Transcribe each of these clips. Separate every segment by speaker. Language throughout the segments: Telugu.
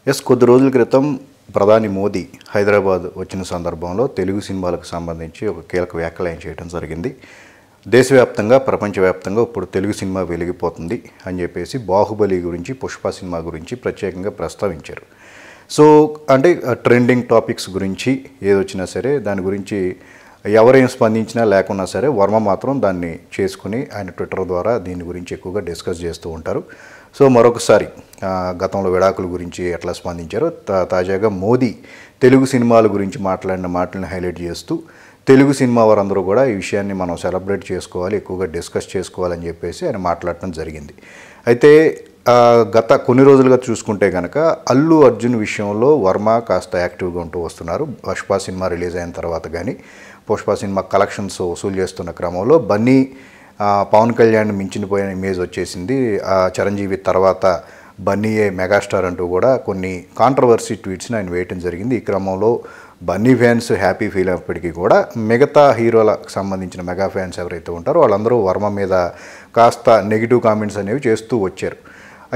Speaker 1: కొద్ది రోజుల క్రితం ప్రధాని మోదీ హైదరాబాద్ వచ్చిన సందర్భంలో తెలుగు సినిమాలకు సంబంధించి ఒక కీలక వ్యాఖ్యలు చేయడం జరిగింది. దేశవ్యాప్తంగా ప్రపంచవ్యాప్తంగా ఇప్పుడు తెలుగు సినిమా వెలిగిపోతుంది అని చెప్పేసి బాహుబలి గురించి, పుష్ప సినిమా గురించి ప్రత్యేకంగా ప్రస్తావించారు. సో అంటే ట్రెండింగ్ టాపిక్స్ గురించి ఏదొచ్చినా సరే దాని గురించి ఎవరేం స్పందించినా లేకున్నా సరే వర్మ మాత్రం దాన్ని చేసుకుని ఆయన ట్విట్టర్ ద్వారా దీని గురించి ఎక్కువగా డిస్కస్ చేస్తూ ఉంటారు. సో మరొకసారి గతంలో విడాకుల గురించి ఎట్లా స్పందించారో తాజాగా మోదీ తెలుగు సినిమాల గురించి మాట్లాడిన మాటలను హైలైట్ చేస్తూ తెలుగు సినిమా వారందరూ కూడా ఈ విషయాన్ని మనం సెలబ్రేట్ చేసుకోవాలి, ఎక్కువగా డిస్కస్ చేసుకోవాలని చెప్పేసి ఆయన మాట్లాడటం జరిగింది. అయితే గత కొన్ని రోజులుగా చూసుకుంటే కనుక అల్లు అర్జున్ విషయంలో వర్మ కాస్త యాక్టివ్గా ఉంటూ వస్తున్నారు. పుష్ప సినిమా రిలీజ్ అయిన తర్వాత కానీ పుష్ప సినిమా కలెక్షన్స్ వసూలు చేస్తున్న క్రమంలో బన్నీ పవన్ కళ్యాణ్ మించిపోయిన ఇమేజ్ వచ్చేసింది. చిరంజీవి తర్వాత బన్నీయే మెగాస్టార్ అంటూ కూడా కొన్ని కాంట్రవర్సీ ట్వీట్స్ని ఆయన వేయటం జరిగింది. ఈ క్రమంలో బన్నీ ఫ్యాన్స్ హ్యాపీ ఫీల్ అయినప్పటికీ కూడా మిగతా హీరోలకు సంబంధించిన మెగా ఫ్యాన్స్ ఎవరైతే ఉంటారో వాళ్ళందరూ వర్మ మీద కాస్త నెగిటివ్ కామెంట్స్ అనేవి చేస్తూ వచ్చారు.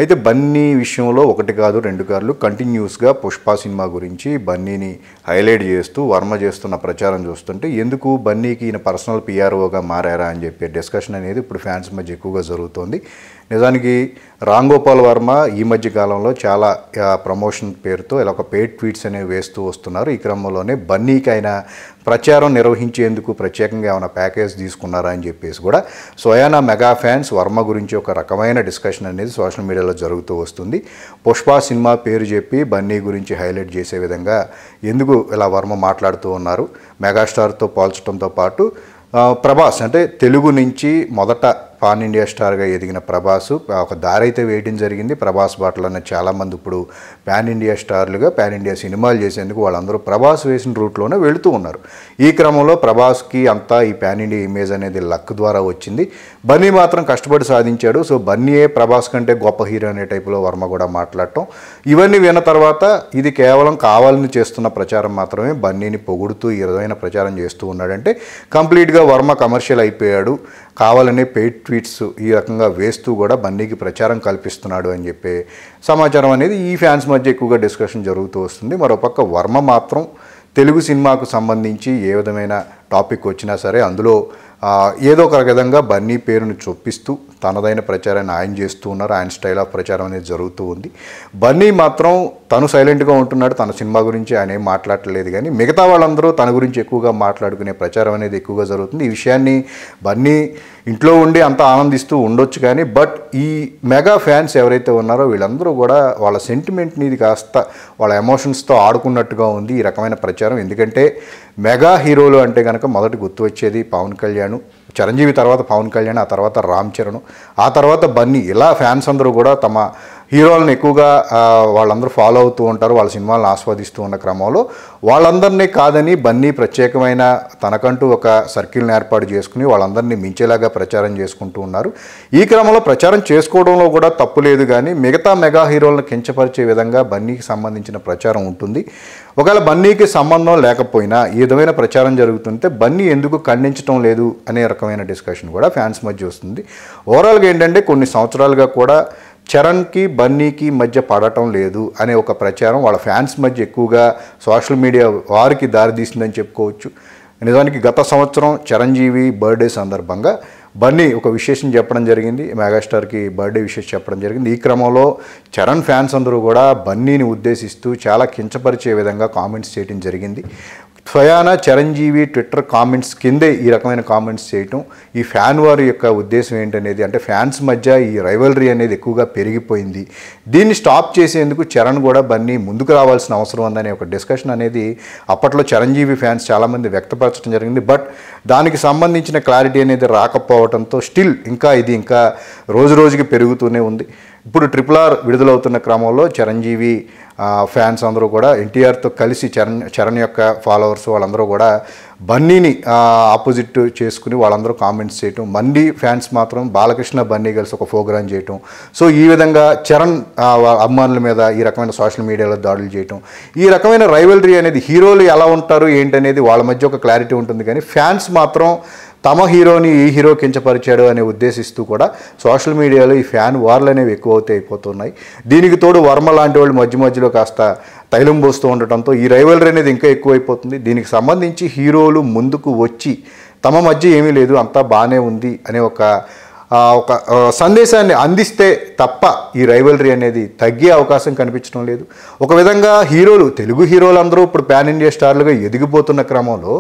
Speaker 1: అయితే బన్నీ విషయంలో ఒకటి కాదు రెండు కార్లు కంటిన్యూస్గా పుష్ప సినిమా గురించి బన్నీని హైలైట్ చేస్తూ వర్మ చేస్తున్న ప్రచారం చూస్తుంటే ఎందుకు బన్నీకి ఈయన పర్సనల్ పిఆర్ఓగా మారారా అని చెప్పే డిస్కషన్ అనేది ఇప్పుడు ఫ్యాన్స్ మధ్య ఎక్కువగా జరుగుతోంది. నిజానికి రామ్ గోపాల్ వర్మ ఈ మధ్య కాలంలో చాలా ప్రమోషన్ పేరుతో ఇలా ఒక పెయిడ్ ట్వీట్స్ అనేవి వేస్తూ వస్తున్నారు. ఈ క్రమంలోనే బన్నీకి ఆయన ప్రచారం నిర్వహించేందుకు ప్రత్యేకంగా ఏమైనా ప్యాకేజ్ తీసుకున్నారా అని చెప్పేసి కూడా స్వయానా మెగా ఫ్యాన్స్ వర్మ గురించి ఒక రకమైన డిస్కషన్ అనేది సోషల్ మీడియాలో జరుగుతూ వస్తుంది. పుష్ప సినిమా పేరు చెప్పి బన్నీ గురించి హైలైట్ చేసే విధంగా ఎందుకు ఇలా వర్మ మాట్లాడుతూ ఉన్నారు, మెగాస్టార్తో పోల్చడంతో పాటు ప్రభాస్ అంటే తెలుగు నుంచి మొదట పాన్ ఇండియా స్టార్గా ఎదిగిన ప్రభాస్ ఒక దారి అయితే వేయడం జరిగింది. ప్రభాస్ బాటలన్న చాలామంది ఇప్పుడు పాన్ ఇండియా స్టార్లుగా పాన్ ఇండియా సినిమాలు చేసేందుకు వాళ్ళందరూ ప్రభాస్ వేసిన రూట్లోనే వెళుతూ ఉన్నారు. ఈ క్రమంలో ప్రభాస్కి అంతా ఈ పాన్ ఇండియా ఇమేజ్ అనేది లక్ ద్వారా వచ్చింది. బన్నీ మాత్రం కష్టపడి సాధించాడు. సో బన్నీయే ప్రభాస్ కంటే గొప్ప హీరో అనే టైపులో వర్మ కూడా మాట్లాడటం, ఇవన్నీ విన్న తర్వాత ఇది కేవలం కావాలని చేస్తున్న ప్రచారం మాత్రమే, బన్నీని పొగుడుతూ ఈ విధమైన ప్రచారం చేస్తూ ఉన్నాడంటే కంప్లీట్గా వర్మ కమర్షియల్ అయిపోయాడు, కావాలనే పెయిడ్ ట్వీట్స్ ఈ రకంగా వేస్తూ కూడా బన్నీకి ప్రచారం కల్పిస్తున్నాడు అని చెప్పే సమాచారం అనేది ఈ ఫ్యాన్స్ మధ్య ఎక్కువగా డిస్కషన్ జరుగుతూ వస్తుంది. మరోపక్క వర్మ మాత్రం తెలుగు సినిమాకు సంబంధించి ఏ విధమైన టాపిక్ వచ్చినా సరే అందులో ఏదో ఒక విధంగా బన్నీ పేరును చొప్పిస్తూ తనదైన ప్రచారాన్ని ఆయన చేస్తూ ఉన్నారు. ఆయన స్టైల్ ఆఫ్ ప్రచారం అనేది జరుగుతూ ఉంది. బన్నీ మాత్రం తను సైలెంట్గా ఉంటున్నాడు, తన సినిమా గురించి ఆయన ఏం మాట్లాడలేదు. కానీ మిగతా వాళ్ళందరూ తన గురించి ఎక్కువగా మాట్లాడుకునే ప్రచారం అనేది ఎక్కువగా జరుగుతుంది. ఈ విషయాన్ని బన్నీ ఇంట్లో ఉండి అంతా ఆనందిస్తూ ఉండొచ్చు. కానీ బట్ ఈ మెగా ఫ్యాన్స్ ఎవరైతే ఉన్నారో వీళ్ళందరూ కూడా వాళ్ళ సెంటిమెంట్ని ఇది కాస్త వాళ్ళ ఎమోషన్స్తో ఆడుకున్నట్టుగా ఉంది ఈ రకమైన ప్రచారం. ఎందుకంటే మెగా హీరోలు అంటే కనుక మొదటి గుర్తు వచ్చేది పవన్ కళ్యాణ్, చిరంజీవి తర్వాత పవన్ కళ్యాణ్, ఆ తర్వాత రామ్ చరణ్, ఆ తర్వాత బన్నీ. ఇలా ఫ్యాన్స్ అందరూ కూడా తమ హీరోలను ఎక్కువగా వాళ్ళందరూ ఫాలో అవుతూ ఉంటారు, వాళ్ళ సినిమాలను ఆస్వాదిస్తూ ఉన్న క్రమంలో వాళ్ళందరినీ కాదని బన్నీ ప్రత్యేకమైన తనకంటూ ఒక సర్కిల్ని ఏర్పాటు చేసుకుని వాళ్ళందరినీ మించేలాగా ప్రచారం చేసుకుంటూ ఉన్నారు. ఈ క్రమంలో ప్రచారం చేసుకోవడంలో కూడా తప్పు లేదు. కానీ మిగతా మెగా హీరోలను కించపరిచే విధంగా బన్నీకి సంబంధించిన ప్రచారం ఉంటుంది. ఒకవేళ బన్నీకి సంబంధం లేకపోయినా ఈ విధమైన ప్రచారం జరుగుతుంటే బన్నీ ఎందుకు ఖండించడం లేదు అనే రకమైన డిస్కషన్ కూడా ఫ్యాన్స్ మధ్య వస్తుంది. ఓవరాల్గా ఏంటంటే కొన్ని సంవత్సరాలుగా కూడా చరణ్కి బన్నీకి మధ్య పడటం లేదు అనే ఒక ప్రచారం వాళ్ళ ఫ్యాన్స్ మధ్య ఎక్కువగా సోషల్ మీడియా వారికి దారితీసిందని చెప్పుకోవచ్చు. నిజానికి గత సంవత్సరం చిరంజీవి బర్త్డే సందర్భంగా బన్నీ ఒక విశేషం చెప్పడం జరిగింది, మెగాస్టార్కి బర్త్డే విశేషం చెప్పడం జరిగింది. ఈ క్రమంలో చరణ్ ఫ్యాన్స్ అందరూ కూడా బన్నీని ఉద్దేశిస్తూ చాలా కించపరిచే విధంగా కామెంట్స్ చేయడం జరిగింది. స్వయానా చిరంజీవి ట్విట్టర్ కామెంట్స్ కిందే ఈ రకమైన కామెంట్స్ చేయటం, ఈ ఫ్యాన్ వారి యొక్క ఉద్దేశం ఏంటనేది అంటే ఫ్యాన్స్ మధ్య ఈ రైవలరీ అనేది ఎక్కువగా పెరిగిపోయింది, దీన్ని స్టాప్ చేసేందుకు చరణ్ కూడా బన్నీ ముందుకు రావాల్సిన అవసరం ఉందనే ఒక డిస్కషన్ అనేది అప్పట్లో చిరంజీవి ఫ్యాన్స్ చాలామంది వ్యక్తపరచడం జరిగింది. బట్ దానికి సంబంధించిన క్లారిటీ అనేది రాకపోవడంతో స్టిల్ ఇది ఇంకా రోజు రోజుకి పెరుగుతూనే ఉంది. ఇప్పుడు RRR విడుదలవుతున్న క్రమంలో చిరంజీవి ఫ్యాన్స్ అందరూ కూడా ఎన్టీఆర్తో కలిసి చరణ్ యొక్క ఫాలోవర్స్ వాళ్ళందరూ కూడా బన్నీని ఆపోజిట్ చేసుకుని వాళ్ళందరూ కామెంట్స్ చేయటం, బన్నీ ఫ్యాన్స్ మాత్రం బాలకృష్ణ బన్నీ కలిసి ఒక ప్రోగ్రాం చేయటం. సో ఈ విధంగా చరణ్ అభిమానుల మీద ఈ రకమైన సోషల్ మీడియాలో దాడులు చేయటం, ఈ రకమైన రైవలరీ అనేది హీరోలు ఎలా ఉంటారు ఏంటనేది వాళ్ళ మధ్య ఒక క్లారిటీ ఉంటుంది. కానీ ఫ్యాన్స్ మాత్రం తమ హీరోని ఈ హీరో కించపరిచాడు అనే ఉద్దేశిస్తూ కూడా సోషల్ మీడియాలో ఈ ఫ్యాన్ వార్లు అనేవి ఎక్కువ అయిపోతున్నాయి. దీనికి తోడు వర్మ లాంటి వాళ్ళు మధ్యలో కాస్త తైలం పోస్తూ ఉండటంతో ఈ రైవల్రీ అనేది ఇంకా ఎక్కువైపోతుంది. దీనికి సంబంధించి హీరోలు ముందుకు వచ్చి తమ మధ్య ఏమీ లేదు, అంతా బాగానే ఉంది అనే ఒక సందేశాన్ని అందిస్తే తప్ప ఈ రైవల్రీ అనేది తగ్గే అవకాశం కనిపించడం లేదు. ఒక విధంగా తెలుగు హీరోలందరూ ఇప్పుడు పాన్ ఇండియా స్టార్లుగా ఎదిగిపోతున్న క్రమంలో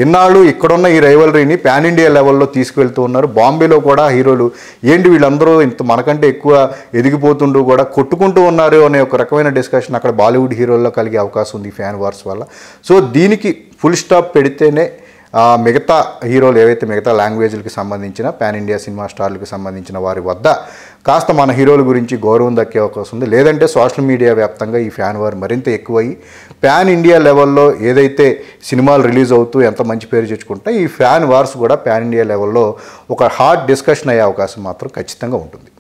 Speaker 1: ఇన్నాళ్ళు ఇక్కడున్న ఈ రైవల్రీని పాన్ ఇండియా లెవెల్లో తీసుకువెళ్తూ ఉన్నారు. బాంబేలో కూడా హీరోలు ఏంటి వీళ్ళందరూ ఇంత మనకంటే ఎక్కువ ఎదిగిపోతుంటూ కూడా కొట్టుకుంటూ ఉన్నారు అనే ఒక రకమైన డిస్కషన్ అక్కడ బాలీవుడ్ హీరోల్లో కలిగే అవకాశం ఉంది ఫ్యాన్ వార్స్ వల్ల. సో దీనికి ఫుల్ స్టాప్ పెడితేనే మిగతా హీరోలు ఏవైతే మిగతా లాంగ్వేజ్లకి సంబంధించిన పాన్ ఇండియా సినిమా స్టార్లకు సంబంధించిన వారి వద్ద కాస్త మన హీరోల గురించి గౌరవం దక్కే అవకాశం ఉంది. లేదంటే సోషల్ మీడియా వ్యాప్తంగా ఈ ఫ్యాన్ వార్ మరింత ఎక్కువయ్యి పాన్ ఇండియా లెవెల్లో ఏదైతే సినిమాలు రిలీజ్ అవుతూ ఎంత మంచి పేరు తెచ్చుకుంటే ఈ ఫ్యాన్ వార్స్ కూడా పాన్ ఇండియా లెవెల్లో ఒక హాట్ డిస్కషన్ అయ్యే అవకాశం మాత్రం ఖచ్చితంగా ఉంటుంది.